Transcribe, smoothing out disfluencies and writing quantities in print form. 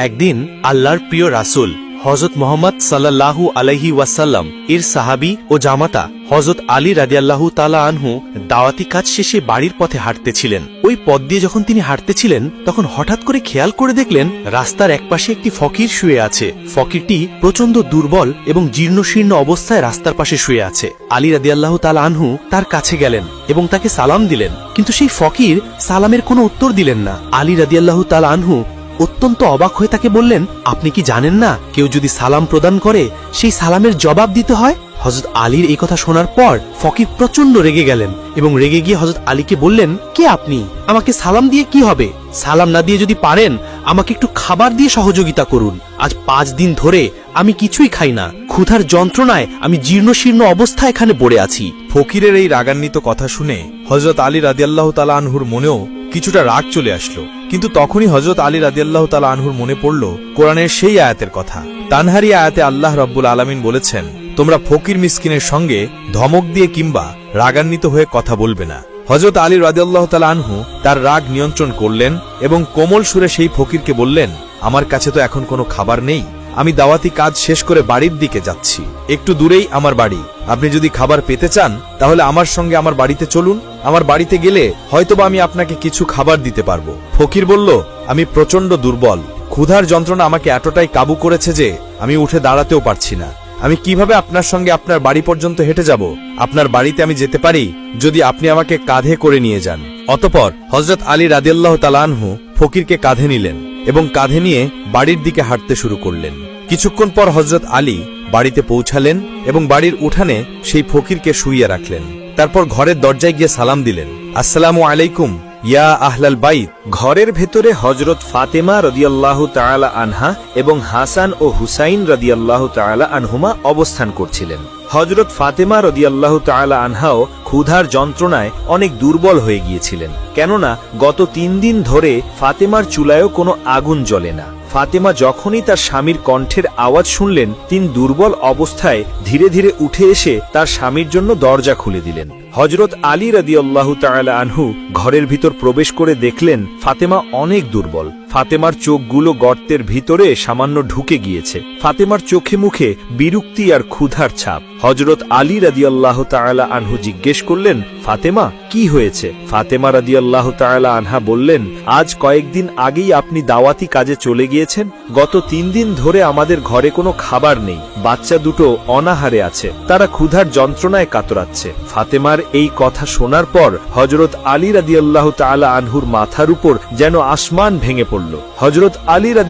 একদিন আল্লাহর প্রিয় রাসূল হযরত মুহাম্মদ সাল্লাল্লাহু আলাইহি ওয়াসাল্লাম এর সাহাবী ও জামাতা হযরত আলী রাদিয়াল্লাহু তাআলা আনহু দাওয়াতি কাজ শেষে বাড়ির পথে হাঁটতেছিলেন। ওই পথ দিয়ে যখন তিনি হাঁটতেছিলেন তখন হঠাৎ করে খেয়াল করে দেখলেন রাস্তার একপাশে একটি ফকির শুয়ে আছে। ফকিরটি প্রচন্ড দুর্বল এবং জীর্ণশীর্ণ অবস্থায় রাস্তার পাশে শুয়ে আছে। আলী রাদিয়াল্লাহু তাআলা আনহু তার কাছে গেলেন এবং তাকে সালাম দিলেন, কিন্তু সেই ফকির সালামের কোনো উত্তর দিলেন না। আলী রাদিয়াল্লাহু তাআলা আনহু অত্যন্ত অবাক হয়ে তাকে বললেন, আপনি কি জানেন না কেউ যদি সালাম প্রদান করে সেই সালামের জবাব দিতে হয়? হযরত আলীর এই কথা শোনার পর ফকির প্রচন্ড রেগে গেলেন এবং রেগে গিয়ে হযরত আলীকে বললেন, কে আপনি? আমাকে সালাম দিয়ে কি হবে? সালাম না দিয়ে যদি পারেন আমাকে একটু খাবার দিয়ে সহযোগিতা করুন। আজ 5 দিন ধরে আমি কিছুই খাই না, ক্ষুধার যন্ত্রণায় আমি জীর্ণশীর্ণ অবস্থায় এখানে পড়ে আছি। ফকিরের এই রাগান্বিত কথা শুনে হযরত আলী রাদিয়াল্লাহু তাআলা আনহুর মনেও কিছুটা রাগ চলে আসলো, কিন্তু তখনই হযরত আলী রাদিয়াল্লাহু তাআলা আনহুর মনে পড়ল কোরআনের সেই আয়াতের কথা। তানহারি আয়াতে আল্লাহ রাব্বুল আলামিন বলেছেন, তোমরা ফকির মিসকিনের সঙ্গে ধমক দিয়ে কিংবা রাগান্বিত হয়ে কথা বলবে না। হযরত আলী রাদিয়াল্লাহু তাআলা আনহু তার রাগ নিয়ন্ত্রণ করলেন এবং কোমল সুরে সেই ফকিরকে বললেন, আমার কাছে তো এখন কোনো খাবার নেই, আমি দাওয়াতি কাজ শেষ করে বাড়ির দিকে যাচ্ছি, একটু দূরেই আমার বাড়ি। আপনি যদি খাবার পেতে চান তাহলে আমার সঙ্গে আমার বাড়িতে চলুন, আমার বাড়িতে গেলে হয়তোবা আমি আপনাকে কিছু খাবার দিতে পারবো। ফকির বলল, আমি প্রচন্ড দুর্বল, ক্ষুধার যন্ত্রণা আমাকে এতটাই কাবু করেছে যে আমি উঠে দাঁড়াতেও পারছি না। আমি কিভাবে আপনার সঙ্গে আপনার বাড়ি পর্যন্ত হেঁটে যাব? আপনার বাড়িতে আমি যেতে পারি যদি আপনি আমাকে কাঁধে করে নিয়ে যান। অতঃপর হযরত আলী রাদিয়াল্লাহু তাআলা আনহু ফকিরকে কাঁধে নিলেন এবং কাঁধে নিয়ে বাড়ির দিকে হাঁটতে শুরু করলেন। কিছুক্ষণ পর হযরত আলী বাড়িতে পৌঁছালেন এবং বাড়ির উঠানে সেই ফকিরকে শুইয়ে রাখলেন। তারপর ঘরের দরজায় গিয়ে সালাম দিলেন, আসসালামু আলাইকুম ইয়া আহলাল বাইত। ঘরের ভেতরে হযরত ফাতেমা রাদিয়াল্লাহু তাআলা আনহা এবং হাসান ও হুসাইন রাদিয়াল্লাহু তাআলা আনহুমা অবস্থান করছিলেন। হযরত ফাতেমা রাদিয়াল্লাহু তাআলা আনহাও ক্ষুধার যন্ত্রণায় অনেক দুর্বল হয়ে গিয়েছিলেন, কেননা গত 3 দিন ধরে ফাতেমার চুলায়ও কোনো আগুন জ্বলে না। ফাতেমা যখনই তার স্বামীর কণ্ঠের আওয়াজ শুনলেন তিনি দুর্বল অবস্থায় ধীরে ধীরে উঠে এসে তার স্বামীর জন্য দরজা খুলে দিলেন। হযরত আলী রাদিয়াল্লাহু তাআলা আনহু ঘরের ভিতর প্রবেশ করে দেখলেন ফাতেমা অনেক দুর্বল। ফাতেমার চোখগুলো গর্তের ভিতরে সামান্য ঢুকে গিয়েছে। ফাতেমার চোখে মুখে বিরক্তি আর ক্ষুধার ছাপ। হযরত আলী রাদিয়াল্লাহু তাআলা আনহু জিজ্ঞেস করলেন, ফাতেমা কি হয়েছে? ফাতেমা রাদিয়াল্লাহু তাআলা আনহা বললেন, আজ কয়েকদিন আগেই আপনি দাওয়াতি কাজে চলে গিয়েছেন। গত 3 দিন ধরে আমাদের ঘরে কোনো খাবার নেই, বাচ্চা দুটো অনাহারে আছে, তারা ক্ষুধার যন্ত্রণায় কাতরাচ্ছে। ফাতেমার এই কথা শোনার পর হযরত আলী রাদিয়াল্লাহু তাআলা আনহুর মাথার উপর যেন আসমান ভেঙে পড়ল। হযরত আলী